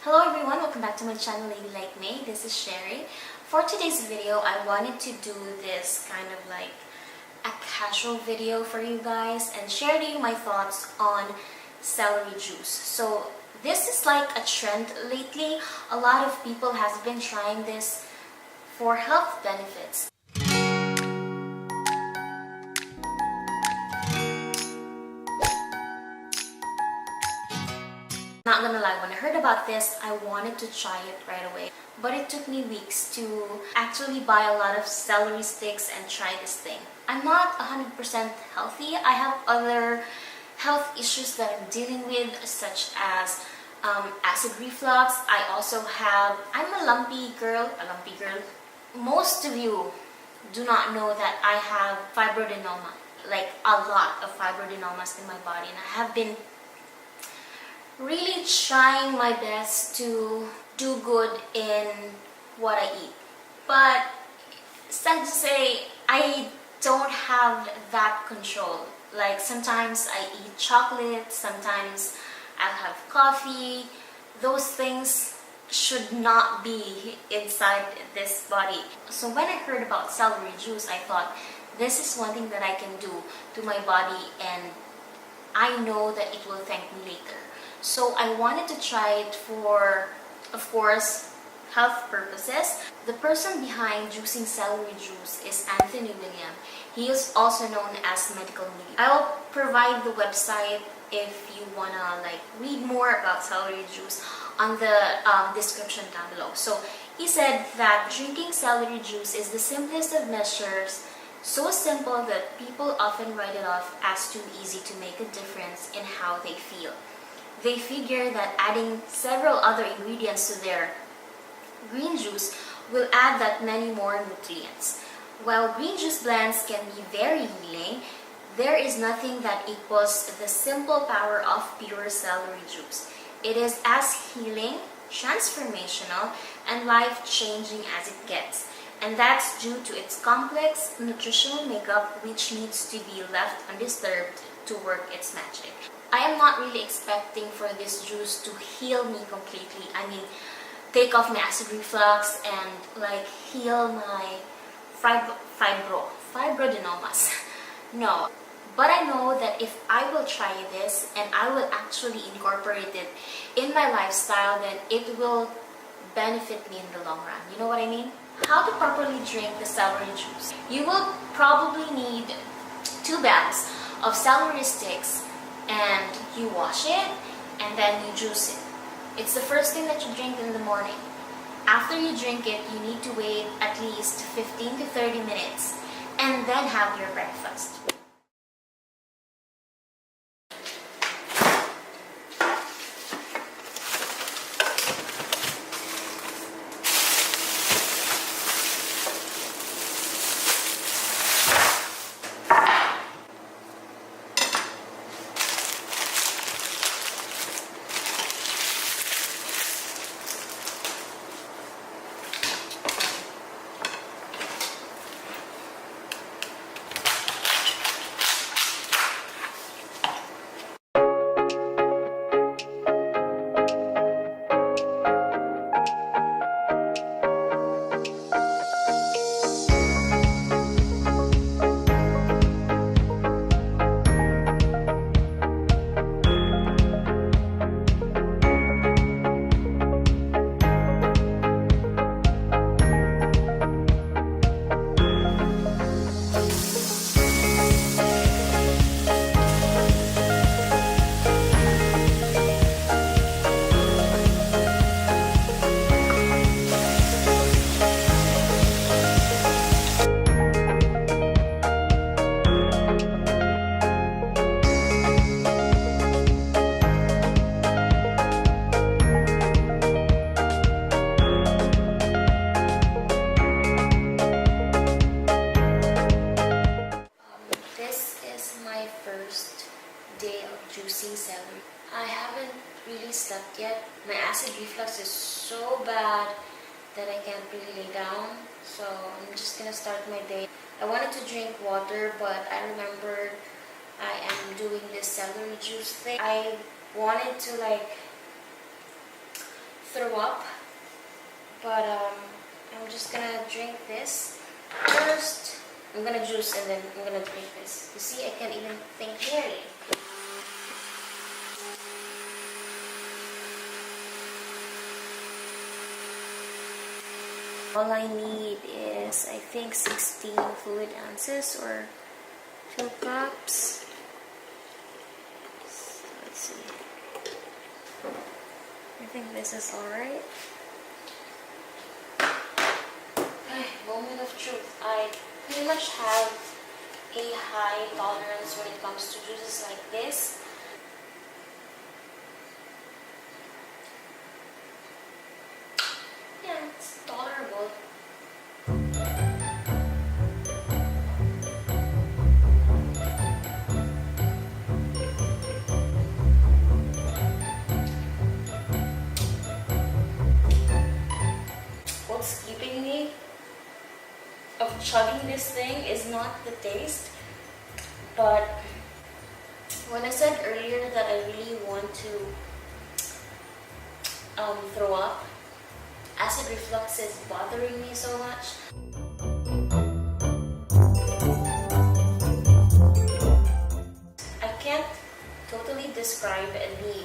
Hello everyone, welcome back to my channel Lady Like Me. This is Sherry. For today's video, I wanted to do this kind of like a casual video for you guys and share to you my thoughts on celery juice. So this is like a trend lately. A lot of people has been trying this for health benefits. Not gonna lie, when I heard about this, I wanted to try it right away. But it took me weeks to actually buy a lot of celery sticks and try this thing. I'm not 100% healthy. I have other health issues that I'm dealing with, such as acid reflux. I'm a lumpy girl. Most of you do not know that I have fibroadenoma, like a lot of fibroadenomas in my body, and I have been really trying my best to do good in what I eat. But sad to say, I don't have that control. Like sometimes I eat chocolate, sometimes I'll have coffee. Those things should not be inside this body. So when I heard about celery juice, I thought this is one thing that I can do to my body, and I know that it will thank me later. So I wanted to try it for, of course, health purposes. The person behind juicing celery juice is Anthony William. He is also known as Medical Media. I'll provide the website if you wanna read more about celery juice on the description down below. So he said that drinking celery juice is the simplest of measures, so simple that people often write it off as too easy to make a difference in how they feel. They figure that adding several other ingredients to their green juice will add that many more nutrients. While green juice blends can be very healing, there is nothing that equals the simple power of pure celery juice. It is as healing, transformational, and life-changing as it gets. And that's due to its complex nutritional makeup, which needs to be left undisturbed to work its magic. I am not really expecting for this juice to heal me completely. I mean, take off my acid reflux and heal my fibroadenomas. No. But I know that if I will try this and I will actually incorporate it in my lifestyle, then it will benefit me in the long run. You know what I mean? How to properly drink the celery juice. You will probably need 2 bags of celery sticks, and you wash it and then you juice it. It's the first thing that you drink in the morning. After you drink it, you need to wait at least 15 to 30 minutes and then have your breakfast. Juicing celery. I haven't really slept yet. My acid reflux is so bad that I can't really lay down. So I'm just gonna start my day. I wanted to drink water, but I remembered I am doing this celery juice thing. I wanted to throw up, but I'm just gonna drink this first. I'm gonna juice and then I'm gonna drink this. You see, I can't even think clearly. All I need is, I think, 16 fluid ounces or 2 cups. So let's see. I think this is alright. Moment of truth. I pretty much have a high tolerance when it comes to juices like this. Yeah, it's tolerable. What's keeping me of chugging this thing is not the taste, but when I said earlier that I really want to throw up, acid reflux is bothering me so much. I can't totally describe the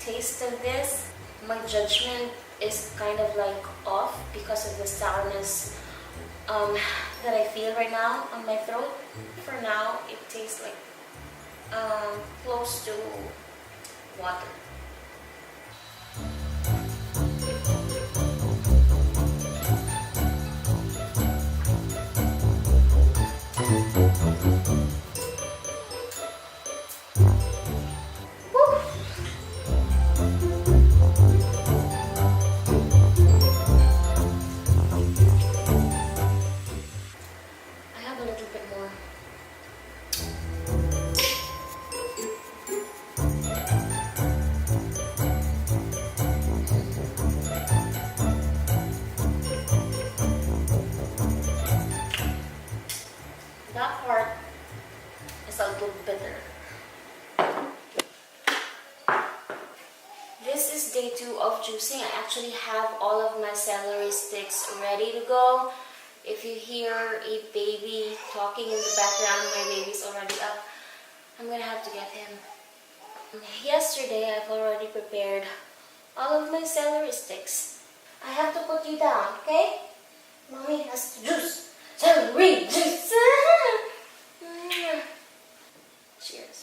taste of this. My judgment is kind of like off because of the sourness that I feel right now on my throat. For now, it tastes like close to water. That part is a little bitter. This is day 2 of juicing. I actually have all of my celery sticks ready to go. If you hear a baby talking in the background, my baby's already up. I'm gonna have to get him. Yesterday, I've already prepared all of my celery sticks. I have to put you down, okay? Mommy has to juice. Celery juice! Cheers.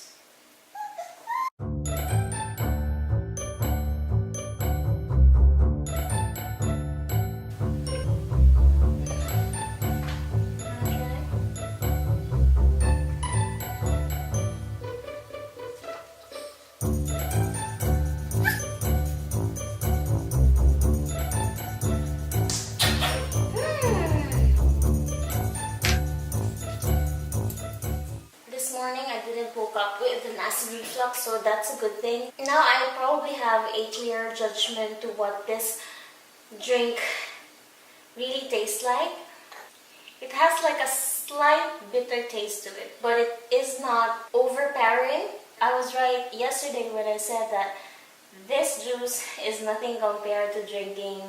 Woke up with an acid reflux, so that's a good thing. Now I probably have a clear judgment to what this drink really tastes like. It has like a slight bitter taste to it, but it is not overpowering. I was right yesterday when I said that this juice is nothing compared to drinking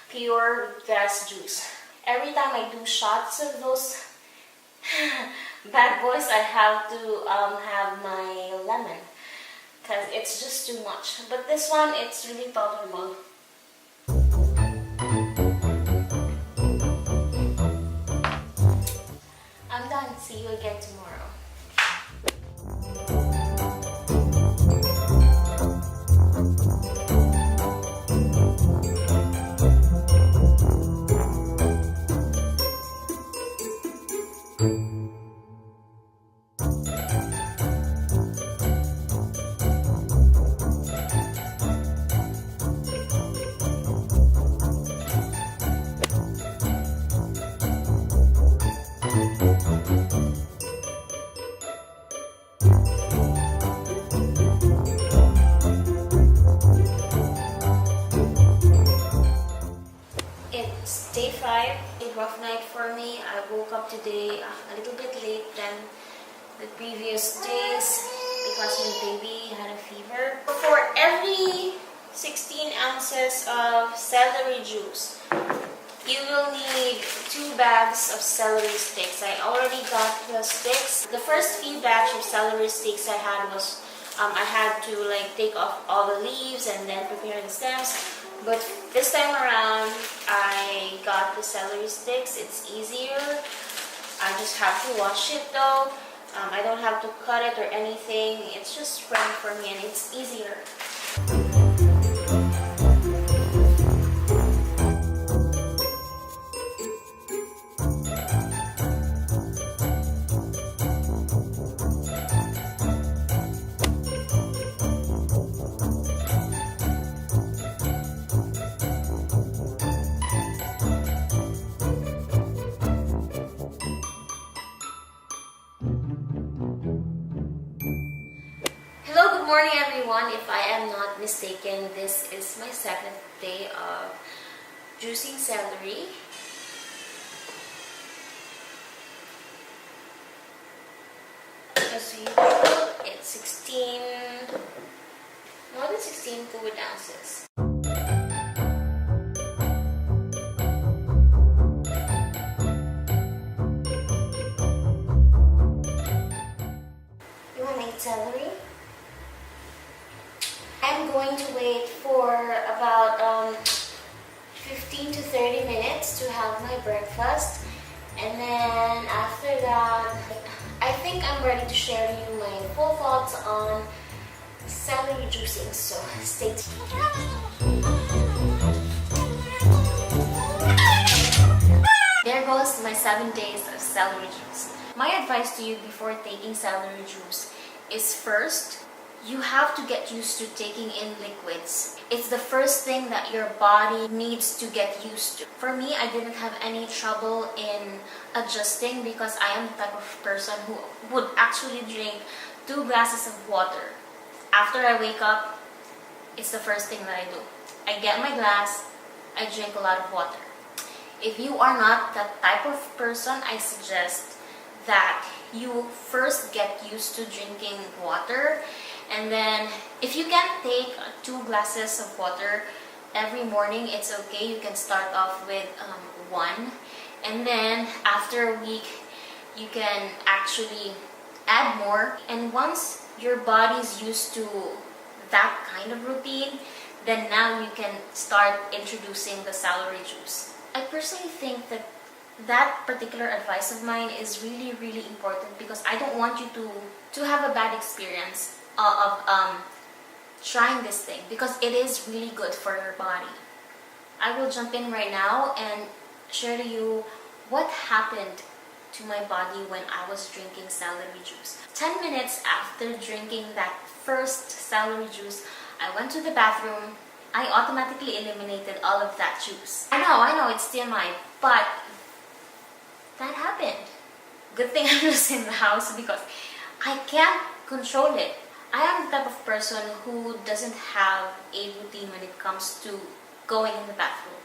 pure grass juice. Every time I do shots of those bad boys, I have to have my lemon because it's just too much. But this one, it's really tolerable. I'm done. See you again tomorrow. It's day 5, a rough night for me. I woke up today a little bit late than the previous days because my baby had a fever. For every 16 ounces of celery juice. You will need 2 bags of celery sticks. I already got the sticks. The first few batch of celery sticks I had was, I had to like take off all the leaves and then prepare the stems. But this time around, I got the celery sticks. It's easier. I just have to wash it though. I don't have to cut it or anything. It's just spread for me and it's easier. Good morning everyone. If I am not mistaken, this is my second day of juicing celery. As usual, it's more than 16 fluid ounces. You want to eat celery? I'm going to wait for about 15 to 30 minutes to have my breakfast, and then after that I think I'm ready to share you my full thoughts on celery juicing, so stay tuned. There goes my 7 days of celery juice. My advice to you before taking celery juice is, first, you have to get used to taking in liquids. It's the first thing that your body needs to get used to. For me, I didn't have any trouble in adjusting because I am the type of person who would actually drink 2 glasses of water. After I wake up, it's the first thing that I do. I get my glass, I drink a lot of water. If you are not that type of person, I suggest that you first get used to drinking water. And then if you can take 2 glasses of water every morning, it's okay. You can start off with 1. And then after a week, you can actually add more. And once your body's used to that kind of routine, then now you can start introducing the celery juice. I personally think that that particular advice of mine is really, really important because I don't want you to have a bad experience of trying this thing, because it is really good for your body. I will jump in right now and share to you what happened to my body when I was drinking celery juice. 10 minutes after drinking that first celery juice, I went to the bathroom. I automatically eliminated all of that juice. I know, it's TMI, but that happened. Good thing I was in the house because I can't control it. I am the type of person who doesn't have a routine when it comes to going in the bathroom.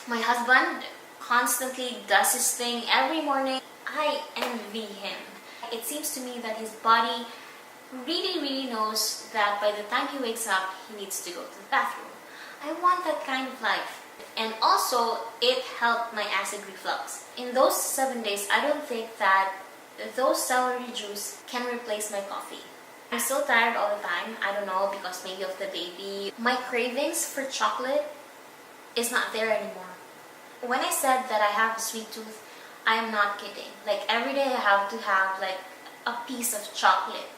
My husband constantly does his thing every morning. I envy him. It seems to me that his body really, really knows that by the time he wakes up, he needs to go to the bathroom. I want that kind of life. And also, it helped my acid reflux. In those 7 days, I don't think that those celery juice can replace my coffee. I'm still tired all the time. I don't know, because maybe of the baby. My cravings for chocolate is not there anymore. When I said that I have a sweet tooth, I am not kidding. Like every day I have to have like a piece of chocolate.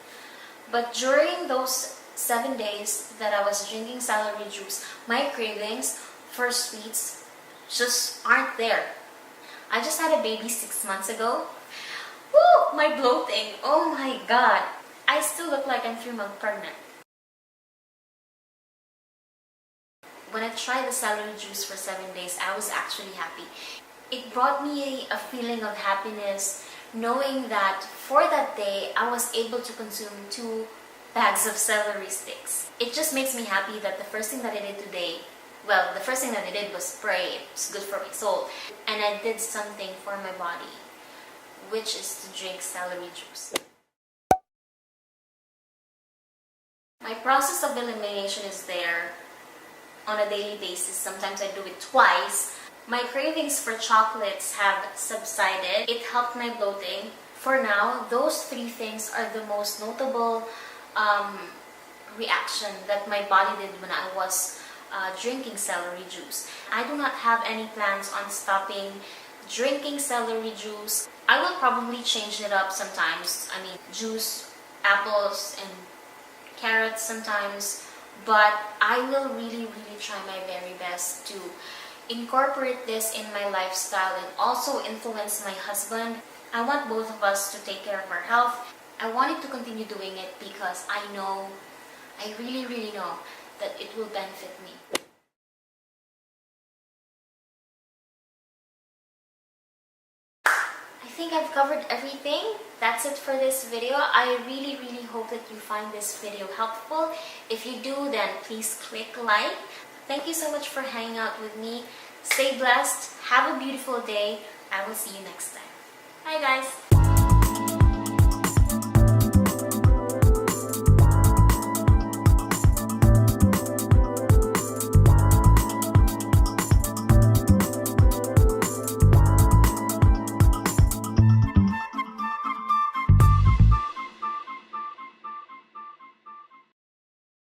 But during those 7 days that I was drinking celery juice, my cravings for sweets just aren't there. I just had a baby 6 months ago. Woo! My bloating. Oh my god. I still look like I'm 3 months pregnant. When I tried the celery juice for 7 days, I was actually happy. It brought me a feeling of happiness knowing that for that day, I was able to consume 2 bags of celery sticks. It just makes me happy that the first thing that I did today, well, the first thing that I did was pray. It's good for my soul. And I did something for my body, which is to drink celery juice. My process of elimination is there. on a daily basis. Sometimes I do it twice. My cravings for chocolates have subsided. It helped my bloating. For now, those three things are the most notable reaction that my body did when I was drinking celery juice. I do not have any plans on stopping drinking celery juice. I will probably change it up sometimes. I mean, juice apples and carrots sometimes, but I will really try my very best to incorporate this in my lifestyle and also influence my husband. I want both of us to take care of our health. I wanted to continue doing it because I really know that it will benefit me. I think I've covered everything. That's it for this video. I really hope that you find this video helpful. If you do, then please click like. Thank you so much for hanging out with me. Stay blessed. Have a beautiful day. I will see you next time. Bye guys.